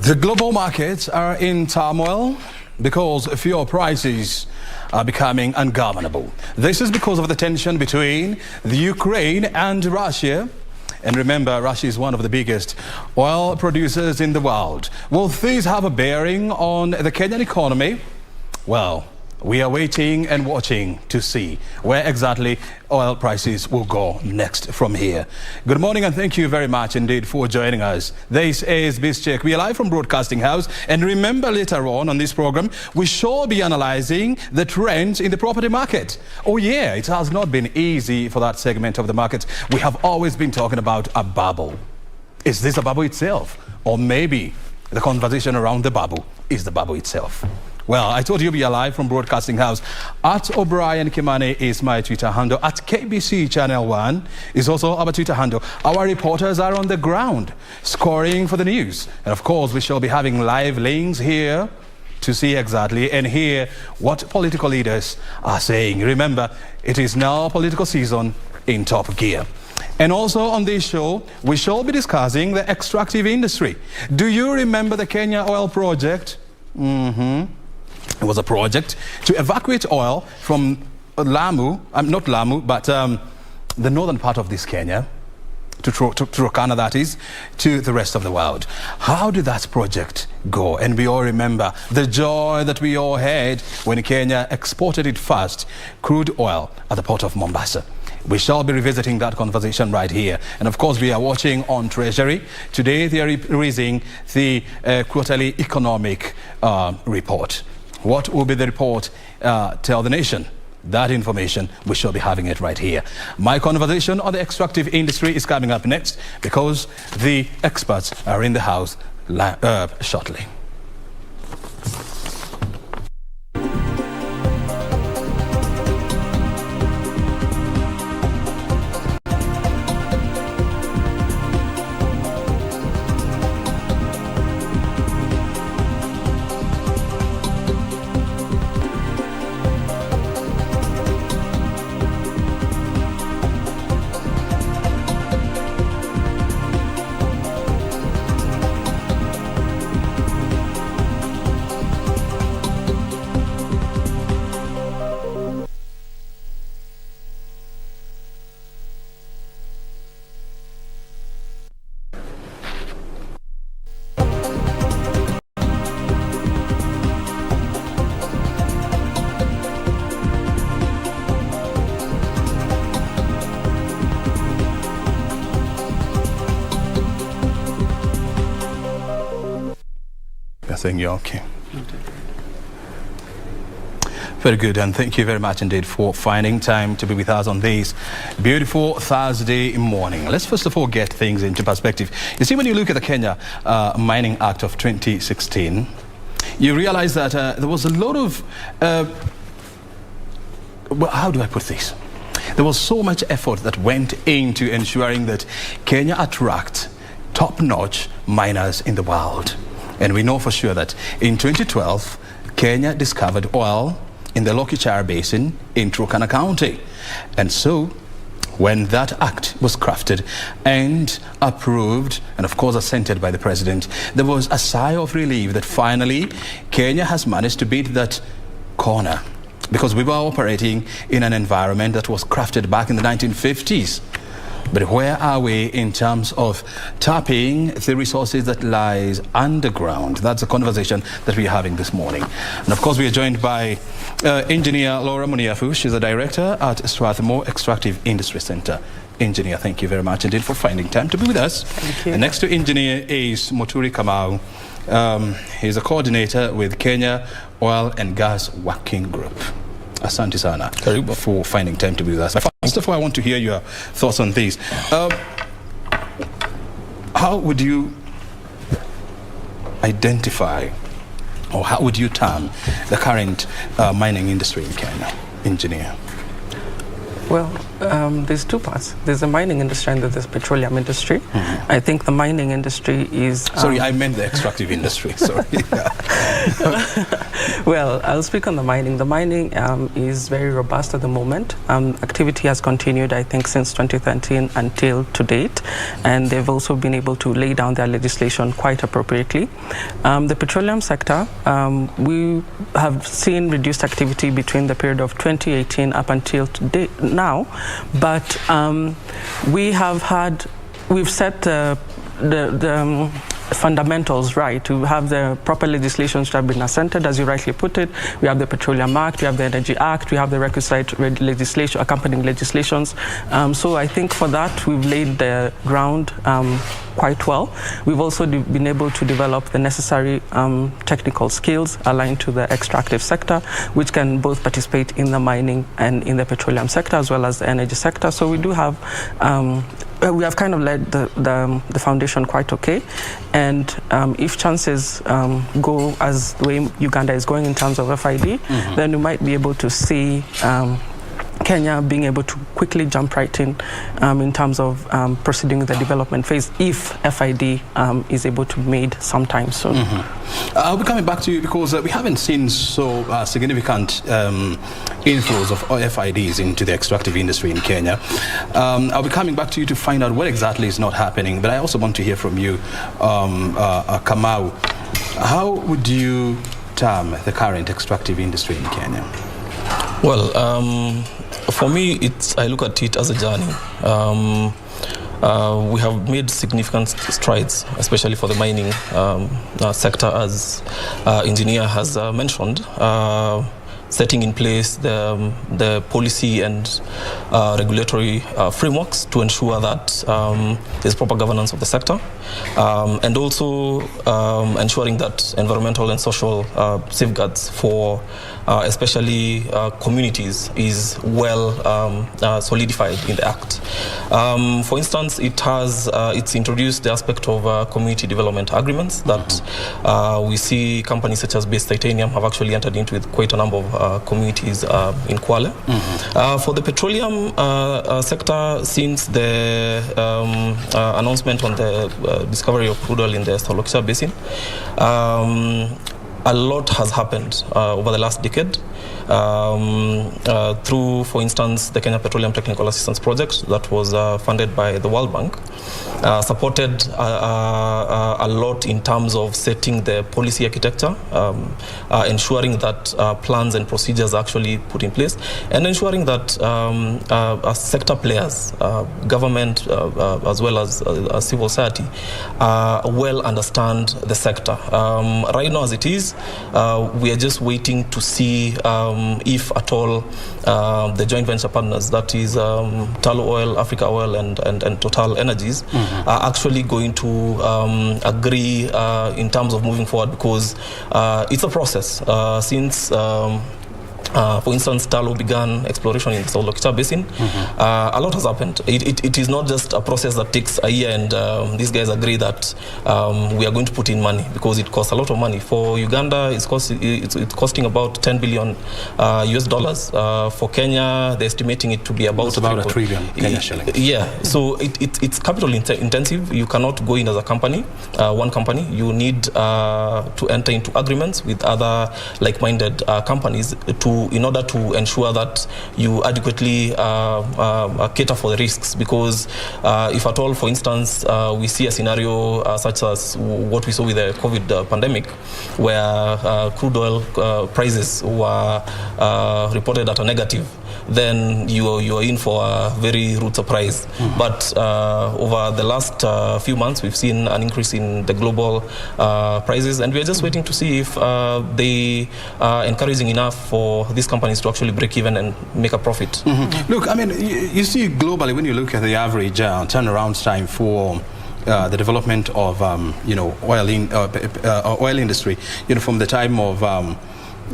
The global markets are in turmoil because fuel prices are becoming ungovernable. This is because of the tension between the Ukraine and Russia. And remember, Russia is one of the biggest oil producers in the world. Will these have a bearing on the Kenyan economy? Well, we are waiting and watching to see where exactly oil prices will go next from here. Good morning and thank you very much indeed for joining us. This is Biz Check. We are live from Broadcasting House, and remember, later on this program we shall be analyzing the trends in the property market. Oh yeah, it has not been easy for that segment of the market. We have always been talking about a bubble. Is this a bubble itself? Or maybe the conversation around the bubble is the bubble itself? Well, I told you we are live from Broadcasting House. @O'Brien Kimani is my Twitter handle. @KBC Channel 1 is also our Twitter handle. Our reporters are on the ground, scoring for the news. And of course, we shall be having live links here to see exactly and hear what political leaders are saying. Remember, it is now political season in top gear. And also on this show, we shall be discussing the extractive industry. Do you remember the Kenya oil project? It was a project to evacuate oil from Lamu, not Lamu, but the northern part of this Kenya, to Turkana that is, to the rest of the world. How did that project go? And we all remember the joy that we all had when Kenya exported its first crude oil at the port of Mombasa. We shall be revisiting that conversation right here. And of course, we are watching on Treasury. Today, they are releasing the quarterly economic report. What will be the report? Tell the nation. That information, we shall be having it right here. My conversation on the extractive industry is coming up next because the experts are in the house shortly. I think you're okay. Very good, and thank you very much indeed for finding time to be with us on this beautiful Thursday morning. Let's first of all get things into perspective. You see, when you look at the Kenya Mining Act of 2016, you realize that there was a lot of, well, how do I put this? There was so much effort that went into ensuring that Kenya attract top-notch miners in the world. And we know for sure that in 2012, Kenya discovered oil in the Lokichara Basin in Turkana County. And so, when that act was crafted and approved, and of course assented by the president, there was a sigh of relief that finally Kenya has managed to beat that corner. Because we were operating in an environment that was crafted back in the 1950s. But where are we in terms of tapping the resources that lies underground? That's a conversation that we are having this morning. And of course, we are joined by Engineer Laura Muniafu. She's a director at Strathmore Extractive Industry Center. Engineer, thank you very much indeed for finding time to be with us. Thank you. And next to Engineer is Muturi Kamau. He's a coordinator with Kenya Oil and Gas Working Group. Asante sana for finding time to be with us. First of all, I want to hear your thoughts on this. How would you identify, or how would you term the current mining industry in Kenya, Engineer? Well, There's two parts. There's the mining industry and there's the petroleum industry. I think the mining industry is... Sorry, I meant the extractive industry. Sorry. Well, I'll speak on the mining. The mining is very robust at the moment. Activity has continued, I think, since 2013 until to date. And they've also been able to lay down their legislation quite appropriately. The petroleum sector, we have seen reduced activity between the period of 2018 up until today, now. But we've set the fundamentals right to have the proper legislations that have been assented, as you rightly put it. We have the Petroleum Act, we have the Energy Act, we have the requisite legislation, accompanying legislations. So I think for that we've laid the ground quite well. We've also been able to develop the necessary technical skills aligned to the extractive sector, which can both participate in the mining and in the petroleum sector as well as the energy sector. So we do have we have kind of led the foundation quite okay, and if chances go as the way Uganda is going in terms of FID, then we might be able to see Kenya being able to quickly jump right in terms of proceeding with the development phase if FID is able to be made sometime soon. I'll be coming back to you because we haven't seen so significant inflows of FIDs into the extractive industry in Kenya. I'll be coming back to you to find out what exactly is not happening, but I also want to hear from you, Kamau. How would you term the current extractive industry in Kenya? Well, for me, I look at it as a journey. We have made significant strides, especially for the mining sector, as engineer has mentioned, setting in place the policy and regulatory frameworks to ensure that there's proper governance of the sector, and also ensuring that environmental and social safeguards for especially communities is well solidified in the Act. For instance, it's introduced the aspect of community development agreements that we see companies such as Base Titanium have actually entered into with quite a number of communities in Kwale. For the petroleum sector, since the announcement on the discovery of crude oil in the Strathmore Basin, a lot has happened over the last decade through, for instance, the Kenya Petroleum Technical Assistance Project that was funded by the World Bank, supported a lot in terms of setting the policy architecture, ensuring that plans and procedures are actually put in place, and ensuring that sector players, government as well as civil society, well understand the sector. Right now, as it is, we are just waiting to see if at all the joint venture partners, that is Tullow Oil, Africa Oil and Total Energies, are actually going to agree in terms of moving forward, because it's a process. Since for instance, Tullow began exploration in the Strathmore Basin, a lot has happened. It is not just a process that takes a year and these guys agree that we are going to put in money, because it costs a lot of money. For Uganda, it's costing about $10 billion US. For Kenya, they're estimating it to be about $1 trillion Kenya shillings. Yeah, so it's capital intensive. You cannot go in as a company, one company. You need to enter into agreements with other like-minded companies in order to ensure that you adequately cater for the risks, because if at all, for instance, we see a scenario such as what we saw with the COVID pandemic, where crude oil prices were reported at a negative, then you are in for a very rude surprise. But over the last few months, we've seen an increase in the global prices, and we're just waiting to see if they are encouraging enough for these companies to actually break even and make a profit. Look, I mean, you see globally, when you look at the average turnaround time for the development of oil industry, from the time of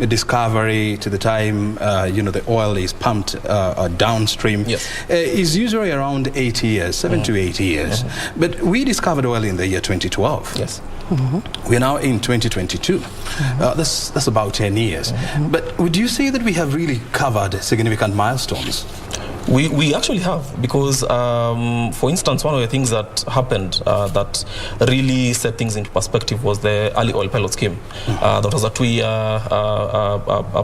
discovery to the time the oil is pumped downstream, is usually around 8 years, 7 to 8 years. But we discovered oil in the year 2012. Yes. We're now in 2022. That's about 10 years. But would you say that we have really covered significant milestones? We actually have, because, for instance, one of the things that happened that really set things into perspective was the early oil pilot scheme. That was a 2-year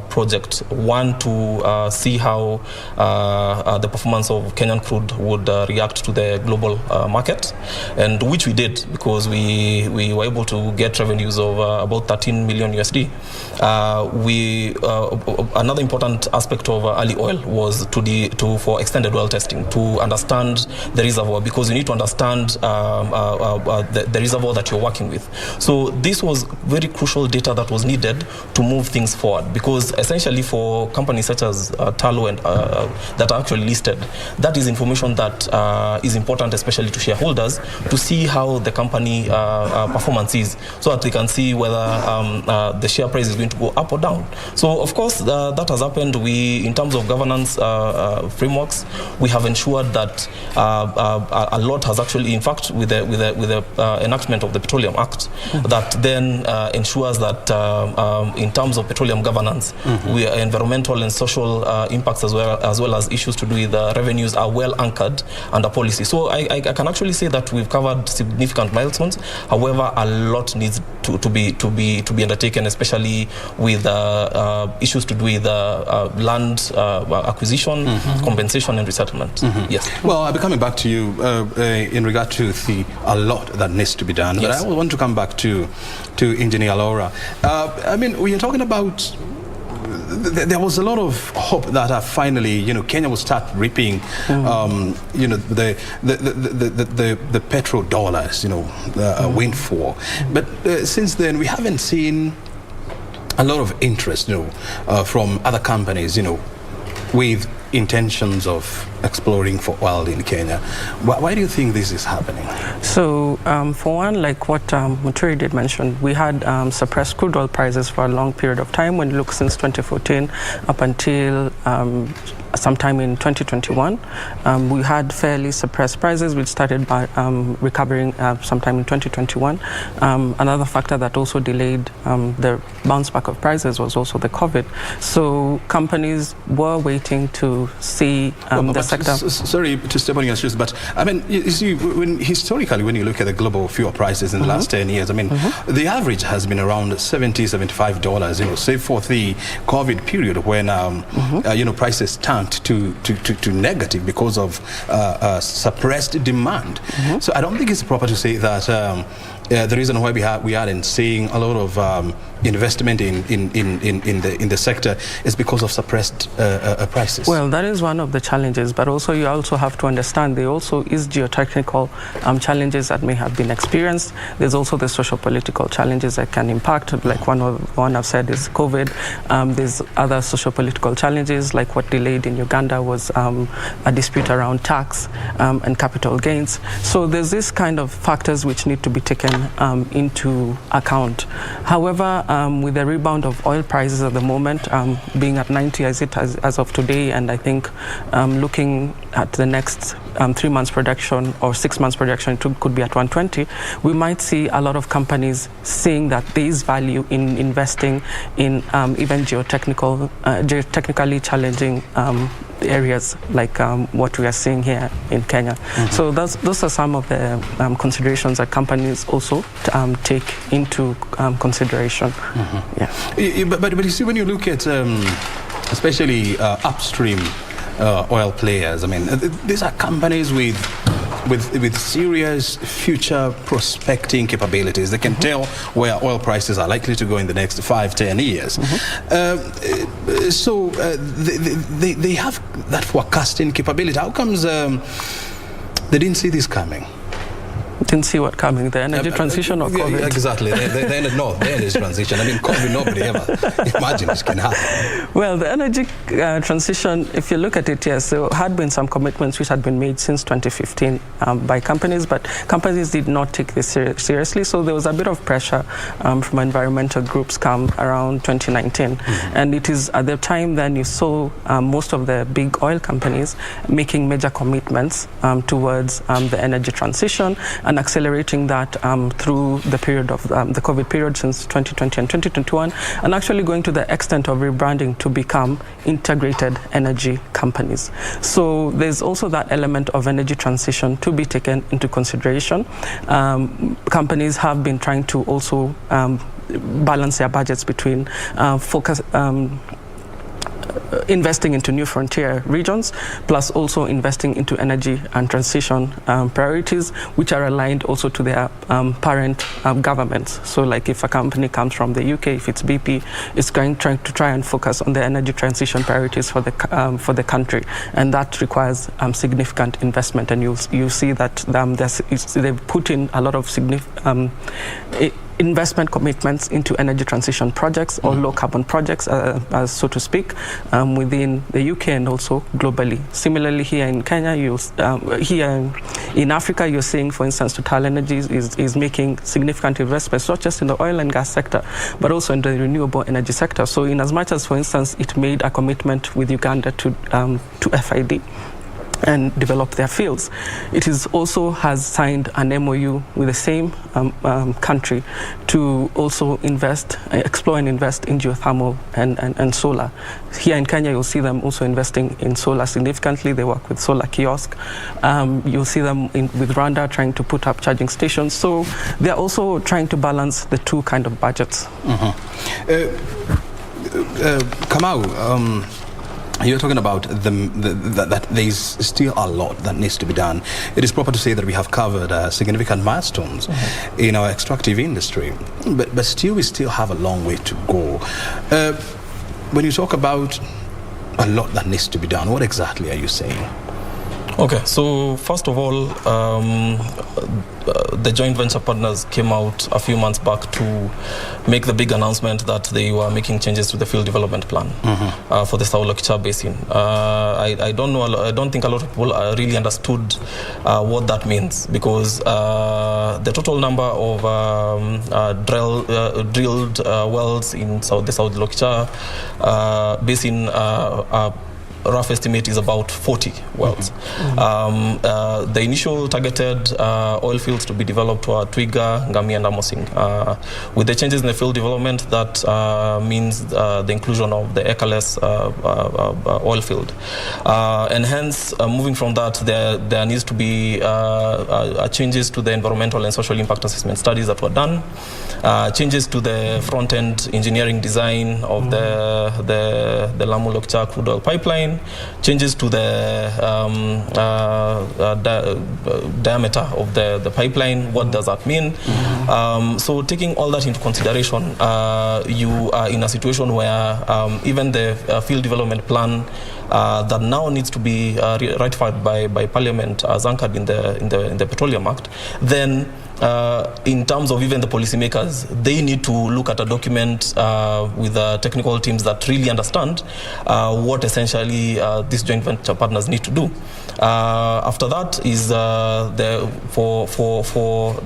project, one to see how the performance of Kenyan crude would react to the global market, and which we did, because we were able to get revenues of about 13 million USD. Another important aspect of early oil was for extended well testing, to understand the reservoir, because you need to understand the reservoir that you're working with. So this was very crucial data that was needed to move things forward, because essentially for companies such as Talo and that are actually listed, that is information that is important, especially to shareholders, to see how the company performance is, so that they can see whether the share price is going to go up or down. So of course that has happened. We, in terms of governance frameworks, we have ensured that a lot has actually, in fact, with the enactment of the Petroleum Act, that then ensures that in terms of petroleum governance, we are environmental and social impacts as well as issues to do with revenues are well anchored under policy. So I can actually say that we've covered significant milestones. However, a lot needs to be undertaken, especially with issues to do with land acquisition, compensation, and resettlement. Yes. Well, I'll be coming back to you in regard to a lot that needs to be done. Yes. But I want to come back to Engineer Laura. I mean, we are talking about. There was a lot of hope that finally, Kenya will start reaping, the petrodollars, windfall. But since then, we haven't seen a lot of interest, from other companies, with intentions of exploring for oil in Kenya. Why do you think this is happening? So, for one, like what Muturi did mention, we had suppressed crude oil prices for a long period of time. When you look since 2014 up until sometime in 2021, we had fairly suppressed prices, which started by recovering sometime in 2021. Another factor that also delayed the bounce back of prices was also the COVID. So companies were waiting to see the sector. Sorry to step on your shoes, but I mean, you see, historically, when you look at the global fuel prices in the last 10 years, I mean, the average has been around $70, $75, save for the COVID period when, prices tanked to negative because of suppressed demand. So I don't think it's proper to say that the reason why we aren't seeing a lot of investment in the sector is because of suppressed prices. Well, that is one of the challenges, but also you also have to understand there also is geotechnical challenges that may have been experienced. There's also the socio-political challenges that can impact, like one I've said is COVID. There's other socio-political challenges, like what delayed in Uganda was a dispute around tax and capital gains. So there's this kind of factors which need to be taken into account. However, with the rebound of oil prices at the moment, being at 90 as of today, and I think looking at the next 3 months production or 6 months production could be at 120, we might see a lot of companies seeing that there is value in investing in even geotechnically challenging areas like what we are seeing here in Kenya. So those are some of the considerations that companies also take into consideration. Yeah. But you see, when you look at especially upstream oil players, I mean, these are companies with serious future prospecting capabilities. They can tell where oil prices are likely to go in the next 5-10 years. So they have that forecasting capability. How comes they didn't see this coming? Didn't see what coming, the energy transition or COVID? Exactly, the energy transition. I mean, COVID, nobody ever imagined this can happen. Well, the energy transition, if you look at it, yes, there had been some commitments which had been made since 2015 by companies, but companies did not take this seriously. So there was a bit of pressure from environmental groups come around 2019. And it is at the time then you saw most of the big oil companies making major commitments towards the energy transition. and accelerating that through the period of the COVID period since 2020 and 2021, and actually going to the extent of rebranding to become integrated energy companies. So there's also that element of energy transition to be taken into consideration. Companies have been trying to also balance their budgets between investing into new frontier regions, plus also investing into energy and transition priorities, which are aligned also to their parent governments. So like if a company comes from the UK, if it's BP, it's trying to try and focus on the energy transition priorities for the country. And that requires significant investment. And you see that they've put in a lot of significant investment commitments into energy transition projects or low carbon projects, so to speak, within the UK and also globally. Similarly, here in Kenya, here in Africa, you're seeing, for instance, Total Energies is making significant investments, not just in the oil and gas sector, but also in the renewable energy sector. So in as much as, for instance, it made a commitment with Uganda to FID and develop their fields, it is also has signed an MOU with the same country to also explore and invest in geothermal and solar. Here in Kenya, you'll see them also investing in solar significantly. They work with solar kiosk. You'll see them with Rwanda trying to put up charging stations. So they're also trying to balance the two kind of budgets. Kamau, you're talking about that there's still a lot that needs to be done. It is proper to say that we have covered significant milestones in our extractive industry, but still we still have a long way to go. When you talk about a lot that needs to be done, what exactly are you saying? Okay, so first of all, the joint venture partners came out a few months back to make the big announcement that they were making changes to the field development plan for the South Lokicha Basin. I don't think a lot of people really understood what that means, because the total number of drilled wells in the South Lokicha Basin rough estimate is about 40 wells. The initial targeted oil fields to be developed were Twiga, Ngami, and Amosing. With the changes in the field development, that means the inclusion of the Ekaless oil field. And hence, moving from that, there needs to be changes to the environmental and social impact assessment studies that were done, changes to the front-end engineering design of the Lamu Lokicha crude oil pipeline, changes to the diameter of the pipeline. What does that mean? So taking all that into consideration, you are in a situation where even the field development plan that now needs to be ratified by Parliament as anchored in the Petroleum Act, then in terms of even the policymakers, they need to look at a document with technical teams that really understand what essentially these joint venture partners need to do. After that is for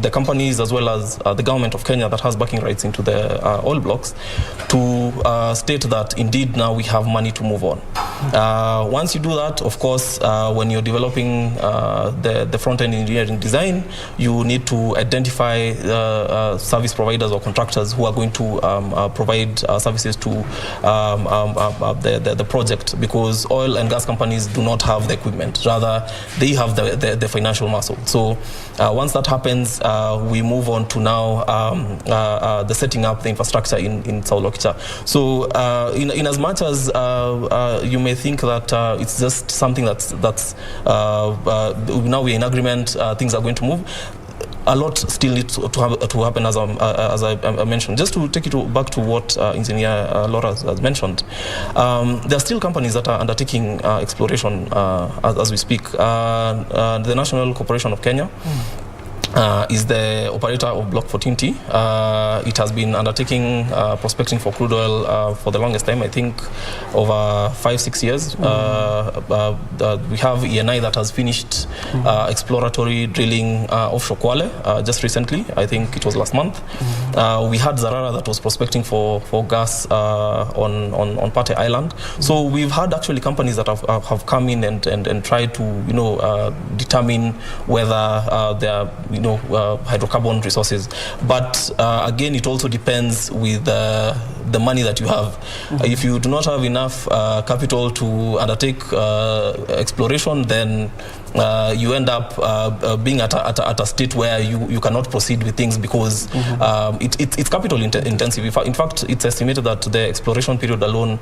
the companies as well as the government of Kenya that has backing rights into the oil blocks to state that indeed now we have money to move on. Once you do that, of course, when you're developing the front-end engineering design, you need to identify service providers or contractors who are going to provide services to the project, because oil and gas companies do not have the equipment. Rather, they have the financial muscle. So once that happens, we move on to now the setting up the infrastructure in South Lokicha. So in as much as you may think that it's just something that's now we're in agreement, things are going to move, a lot still needs to happen, as I mentioned. Just to take it back to what Engineer Laura has mentioned, there are still companies that are undertaking exploration as we speak. The National Corporation of Kenya is the operator of Block 14T. It has been undertaking prospecting for crude oil for the longest time, I think over 5-6 years. We have ENI that has finished exploratory drilling offshore Kwale just recently. I think it was last month. We had Zarara that was prospecting for gas on Pate Island. So we've had actually companies that have come in and tried to determine whether there are hydrocarbon resources. But again, it also depends with the money that you have. If you do not have enough capital to undertake exploration, then you end up being at a state where you cannot proceed with things because it's capital intensive. In fact, it's estimated that the exploration period alone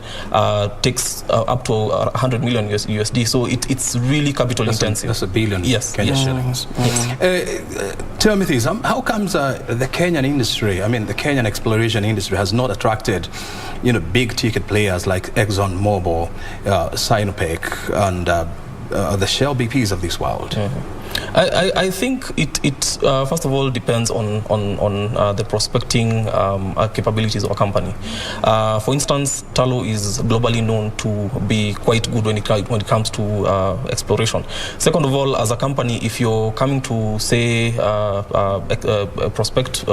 takes up to 100 million USD. So it's really capital intensive. That's $1 billion Kenyan shillings. Yes. Tell me this, how comes the Kenyan industry, I mean the Kenyan exploration industry has not attracted, big ticket players like ExxonMobil, Sinopec, and the Shell BPs of this world? I think it first of all depends on the prospecting capabilities of a company. For instance, Tullow is globally known to be quite good when it comes to exploration. Second of all, as a company, if you're coming to say prospect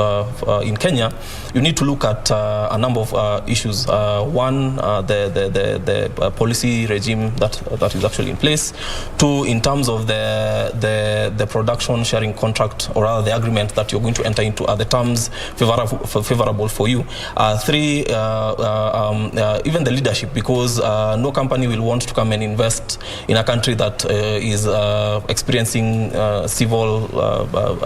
in Kenya, you need to look at a number of issues. One, the policy regime that is actually in place. Two, in terms of the production sharing contract, or rather the agreement that you're going to enter into, are the terms favorable for you. Three, even the leadership, because no company will want to come and invest in a country that is experiencing civil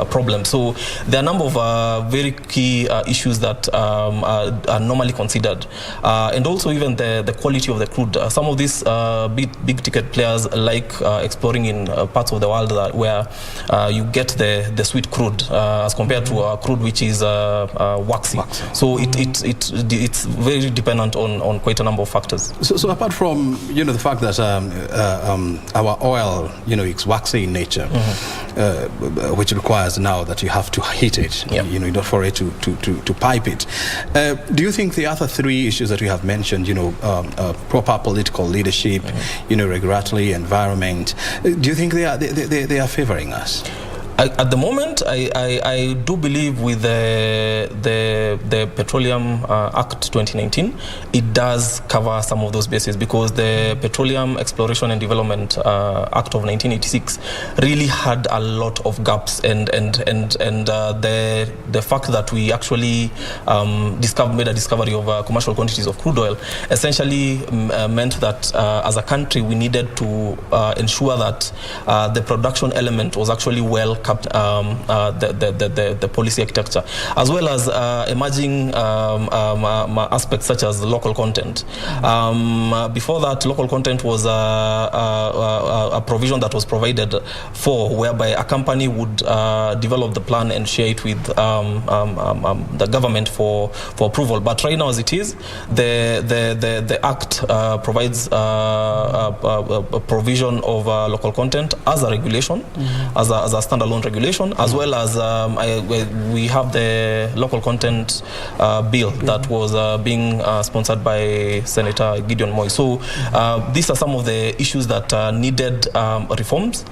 problems. So there are a number of very key issues that are normally considered, and also even the quality of the crude. Some of these big ticket players like exploring in parts of the world where you get the sweet crude as compared to crude which is waxy. So it's very dependent on quite a number of factors. So apart from the fact that our oil it's waxy in nature, which requires now that you have to heat it, in order for it to pipe it. Do you think the other three issues that we have mentioned, proper political leadership, regulatory environment, do you think they are favoring us? At the moment, I do believe with the Petroleum Act 2019, it does cover some of those bases, because the Petroleum Exploration and Development Act of 1986 really had a lot of gaps, and the fact that we actually made a discovery of commercial quantities of crude oil essentially meant that as a country we needed to ensure that the production element was actually well kept, the policy architecture, as well as emerging aspects such as local content. Before that, local content was a provision that was provided for, whereby a company would develop the plan and share it with the government for approval. But right now, as it is, the Act provides a provision of local content as a regulation, as a standalone regulation, as well as we have the local content bill that was being sponsored by Senator Gideon Moi. So these are some of the issues that needed reforms.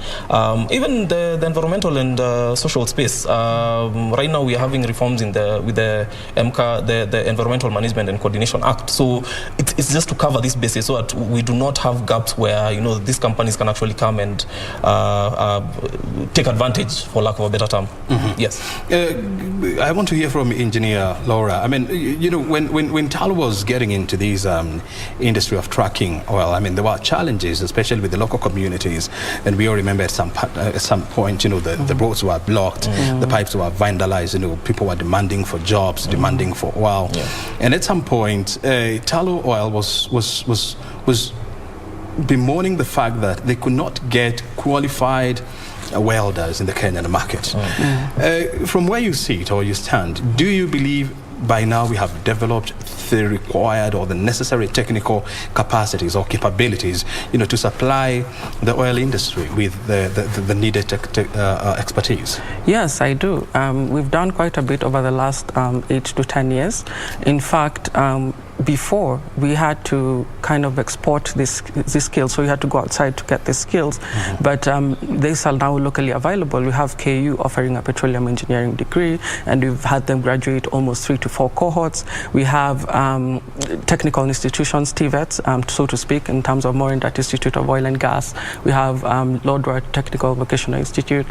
Even the environmental and social space. Right now we are having reforms with the EMCA, the Environmental Management and Coordination Act. So it's just to cover this basis so that we do not have gaps where these companies can actually come and take advantage, for lack of a better term. Yes. I want to hear from Engineer Laura. I mean, when Tullow was getting into these industry of trucking oil, I mean, there were challenges, especially with the local communities, and we all remember at some point, the roads were blocked, the pipes were vandalized, people were demanding for jobs, demanding for oil, and at some point, Tullow Oil was bemoaning the fact that they could not get qualified welders in the Kenyan market. From where you sit or you stand, do you believe by now we have developed the required or the necessary technical capacities or capabilities, to supply the oil industry with the needed expertise? Yes, I do. We've done quite a bit over the last 8 to 10 years. In fact, before we had to kind of export this skills, so you had to go outside to get these skills. But these are now locally available. We have KU offering a petroleum engineering degree, and we've had them graduate almost 3 to 4 cohorts. We have technical institutions, TVETs, so to speak, in terms of Morindat Institute of Oil and Gas. We have Lodwar Technical Vocational Institute.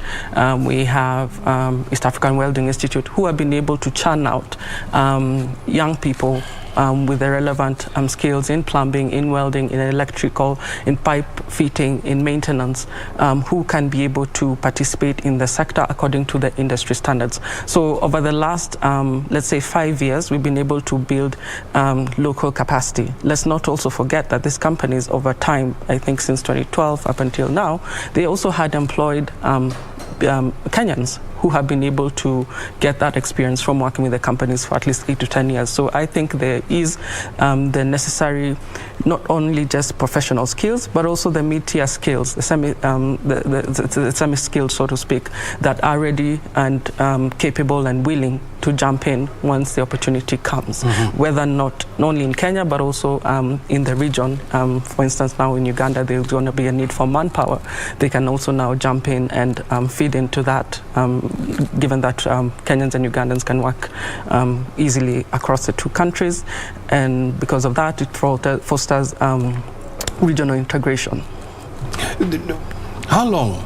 We have East African Welding Institute, who have been able to churn out young people with the relevant skills in plumbing, in welding, in electrical, in pipe fitting, in maintenance, who can be able to participate in the sector according to the industry standards. So over the last, let's say 5 years, we've been able to build local capacity. Let's not also forget that these companies over time, I think since 2012 up until now, they also had employed Kenyans who have been able to get that experience from working with the companies for at least 8 to 10 years. So I think there is the necessary, not only just professional skills, but also the mid-tier skills, the semi-skilled, so to speak, that are ready and capable and willing to jump in once the opportunity comes, whether not only in Kenya, but also in the region. For instance, now in Uganda, there's going to be a need for manpower. They can also now jump in and feed into that, given that Kenyans and Ugandans can work easily across the two countries. And because of that, it fosters regional integration. How long,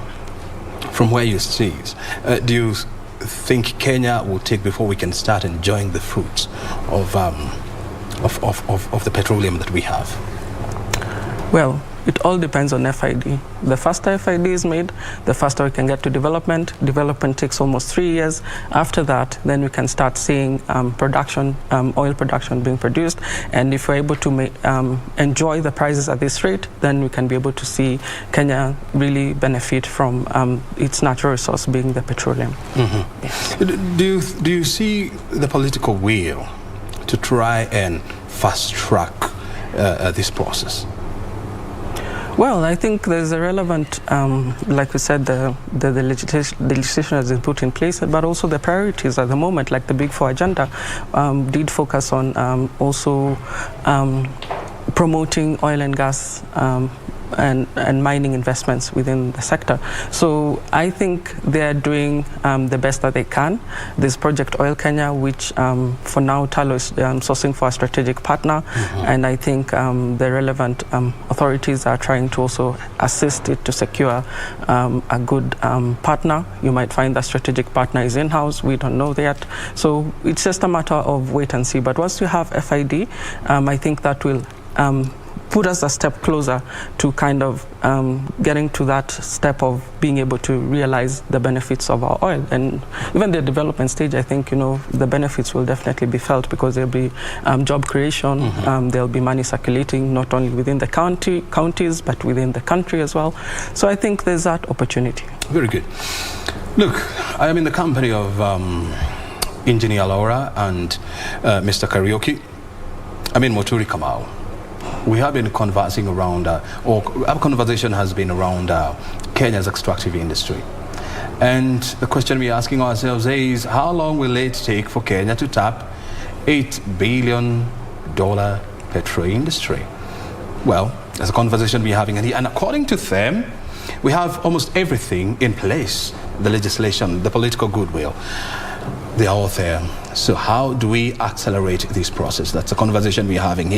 from where you sit, do you think Kenya will take before we can start enjoying the fruits of the petroleum that we have? Well, it all depends on FID. The faster FID is made, the faster we can get to development. Development takes almost 3 years. After that, then we can start seeing production, oil production being produced. And if we're able to enjoy the prices at this rate, then we can be able to see Kenya really benefit from its natural resource being the petroleum. Yes. Do you see the political will to try and fast track this process? Well, I think there's a relevant, like we said, the legislation has been put in place, but also the priorities at the moment, like the Big Four agenda, did focus on also promoting oil and gas and mining investments within the sector. So I think they're doing the best that they can. There's Project Oil Kenya, which for now Talo is sourcing for a strategic partner, and I think the relevant authorities are trying to also assist it to secure a good partner. You might find that strategic partner is in-house. We don't know yet. So it's just a matter of wait and see. But once you have FID, I think that will put us a step closer to kind of getting to that step of being able to realize the benefits of our oil. And even the development stage, I think, the benefits will definitely be felt, because there'll be job creation, there'll be money circulating not only within the counties, but within the country as well. So I think there's that opportunity. Very good. Look, I am in the company of Engineer Laura and Mr. Karaoke. Muturi Kamau. We have been conversing around, or our conversation has been around Kenya's extractive industry. And the question we're asking ourselves is, how long will it take for Kenya to tap $8 billion petrol industry? Well, that's a conversation we're having. And according to them, we have almost everything in place. The legislation, the political goodwill, they are all there. So how do we accelerate this process? That's a conversation we're having here.